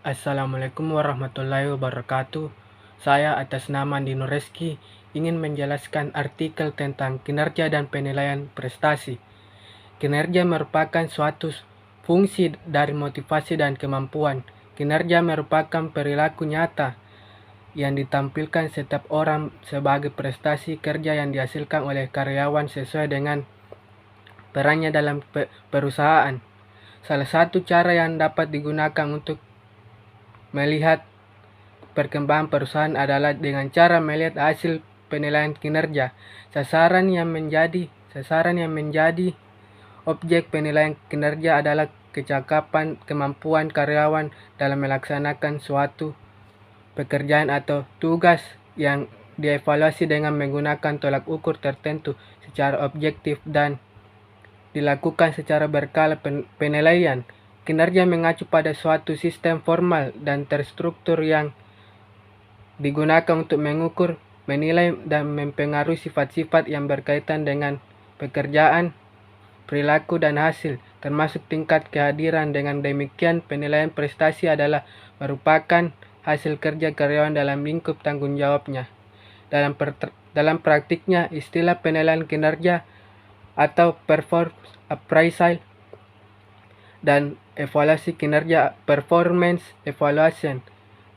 Assalamualaikum warahmatullahi wabarakatuh. Saya atas nama Dino Reski ingin menjelaskan artikel tentang kinerja dan penilaian prestasi. Kinerja merupakan suatu fungsi dari motivasi dan kemampuan. Kinerja merupakan perilaku nyata yang ditampilkan setiap orang sebagai prestasi kerja yang dihasilkan oleh karyawan sesuai dengan perannya dalam perusahaan. Salah satu cara yang dapat digunakan untuk melihat perkembangan perusahaan adalah dengan cara melihat hasil penilaian kinerja. Sasaran yang menjadi objek penilaian kinerja adalah kecakapan kemampuan karyawan dalam melaksanakan suatu pekerjaan atau tugas yang dievaluasi dengan menggunakan tolak ukur tertentu secara objektif dan dilakukan secara berkala. Penilaian kinerja mengacu pada suatu sistem formal dan terstruktur yang digunakan untuk mengukur, menilai, dan mempengaruhi sifat-sifat yang berkaitan dengan pekerjaan, perilaku, dan hasil, termasuk tingkat kehadiran. Dengan demikian, penilaian prestasi adalah merupakan hasil kerja karyawan dalam lingkup tanggung jawabnya. Dalam praktiknya, istilah penilaian kinerja atau performance appraisal dan evaluasi kinerja performance evaluation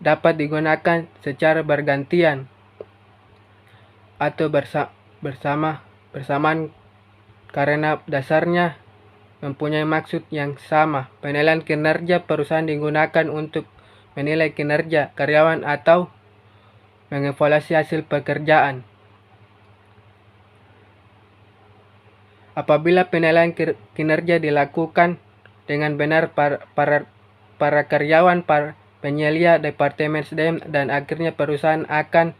dapat digunakan secara bergantian atau bersamaan karena dasarnya mempunyai maksud yang sama. Penilaian kinerja perusahaan digunakan untuk menilai kinerja karyawan atau mengevaluasi hasil pekerjaan. Apabila penilaian kinerja dilakukan dengan benar, para karyawan, para penyelia, departemen SDM, dan akhirnya perusahaan akan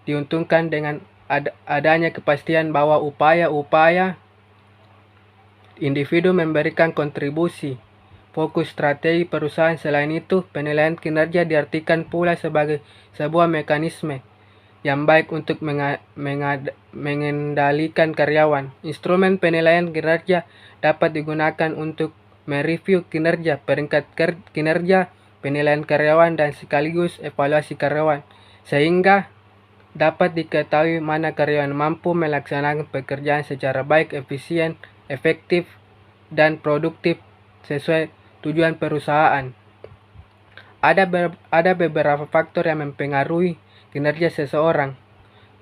diuntungkan dengan adanya kepastian bahwa upaya-upaya individu memberikan kontribusi. Fokus strategi perusahaan. Selain itu, penilaian kinerja diartikan pula sebagai sebuah mekanisme yang baik untuk mengendalikan karyawan. Instrumen penilaian kinerja dapat digunakan untuk mereview kinerja, peringkat kinerja, penilaian karyawan, dan sekaligus evaluasi karyawan, sehingga dapat diketahui mana karyawan mampu melaksanakan pekerjaan secara baik, efisien, efektif, dan produktif sesuai tujuan perusahaan. Ada beberapa faktor yang mempengaruhi kinerja seseorang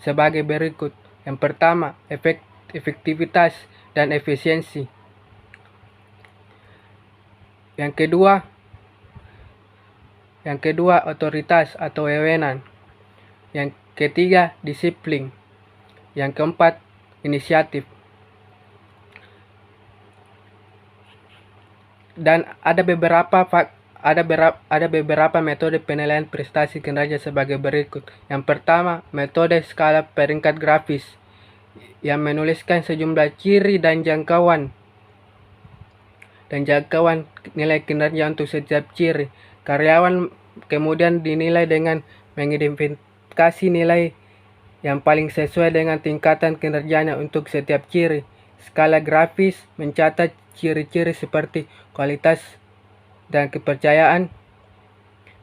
sebagai berikut. Yang pertama, efektivitas dan efisiensi. Yang kedua, otoritas atau wewenang. Yang ketiga, disiplin. Yang keempat, inisiatif. Dan ada beberapa metode penilaian prestasi kinerja sebagai berikut. Yang pertama, metode skala peringkat grafis yang menuliskan sejumlah ciri dan jangkauan nilai kinerja untuk setiap ciri. Karyawan kemudian dinilai dengan mengidentifikasi nilai yang paling sesuai dengan tingkatan kinerjanya untuk setiap ciri. Skala grafis mencatat ciri-ciri seperti kualitas dan kepercayaan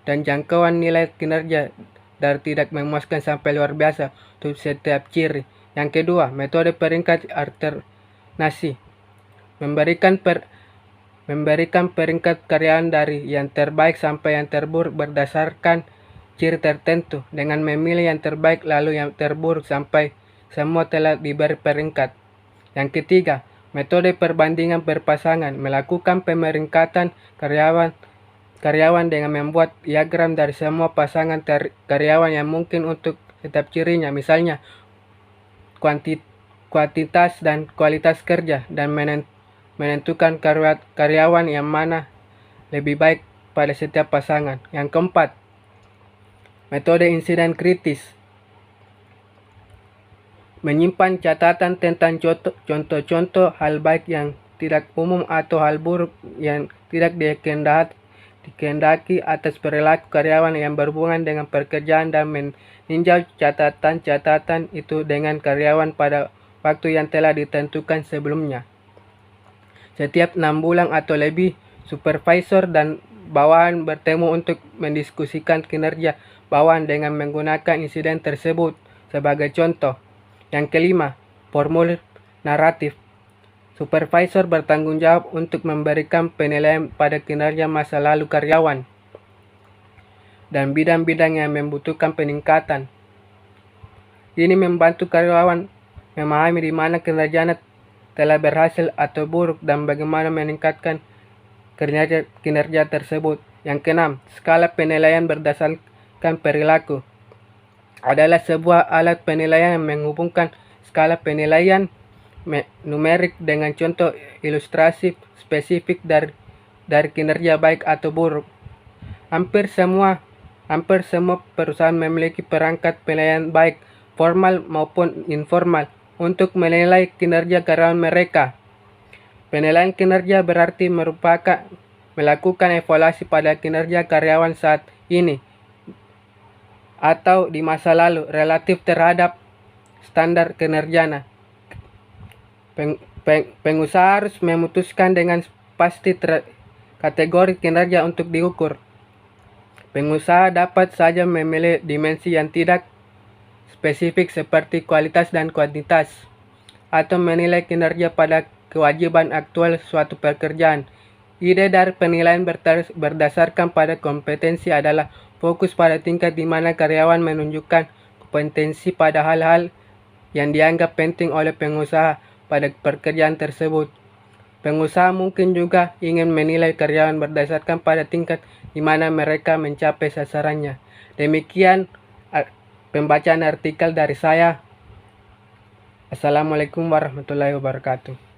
dan jangkauan nilai kinerja dari tidak memuaskan sampai luar biasa untuk setiap ciri. Yang kedua, metode peringkat alternasi memberikan peringkat karyawan dari yang terbaik sampai yang terburuk berdasarkan ciri tertentu, dengan memilih yang terbaik lalu yang terburuk sampai semua telah diberi peringkat. Yang ketiga, metode perbandingan berpasangan melakukan pemeringkatan karyawan dengan membuat diagram dari semua pasangan karyawan yang mungkin untuk setiap cirinya, misalnya kuantitas dan kualitas kerja, dan menentukan karyawan yang mana lebih baik pada setiap pasangan. Yang keempat, metode insiden kritis menyimpan catatan tentang contoh-contoh hal baik yang tidak umum atau hal buruk yang tidak dikehendaki atas perilaku karyawan yang berhubungan dengan pekerjaan, dan meninjau catatan-catatan itu dengan karyawan pada waktu yang telah ditentukan sebelumnya. Setiap 6 bulan atau lebih, supervisor dan bawahan bertemu untuk mendiskusikan kinerja bawahan dengan menggunakan insiden tersebut sebagai contoh. Yang kelima, formulir naratif. Supervisor bertanggung jawab untuk memberikan penilaian pada kinerja masa lalu karyawan dan bidang-bidang yang membutuhkan peningkatan. Ini membantu karyawan memahami di mana kinerjanya telah berhasil atau buruk dan bagaimana meningkatkan kinerja tersebut. Yang keenam, skala penilaian berdasarkan perilaku adalah sebuah alat penilaian yang menghubungkan skala penilaian numerik dengan contoh ilustrasi spesifik dari kinerja baik atau buruk. Hampir semua perusahaan memiliki perangkat penilaian baik formal maupun informal untuk menilai kinerja karyawan mereka. Penilaian kinerja berarti melakukan evaluasi pada kinerja karyawan saat ini atau di masa lalu relatif terhadap standar kinerjanya. Pengusaha harus memutuskan dengan pasti kategori kinerja untuk diukur. Pengusaha dapat saja memilih dimensi yang tidak spesifik seperti kualitas dan kuantitas, atau menilai kinerja pada kewajiban aktual suatu pekerjaan. Ide dari penilaian berdasarkan pada kompetensi adalah fokus pada tingkat di mana karyawan menunjukkan kompetensi pada hal-hal yang dianggap penting oleh pengusaha pada pekerjaan tersebut. Pengusaha mungkin juga ingin menilai karyawan berdasarkan pada tingkat di mana mereka mencapai sasarannya. Demikian pembacaan artikel dari saya. Assalamualaikum warahmatullahi wabarakatuh.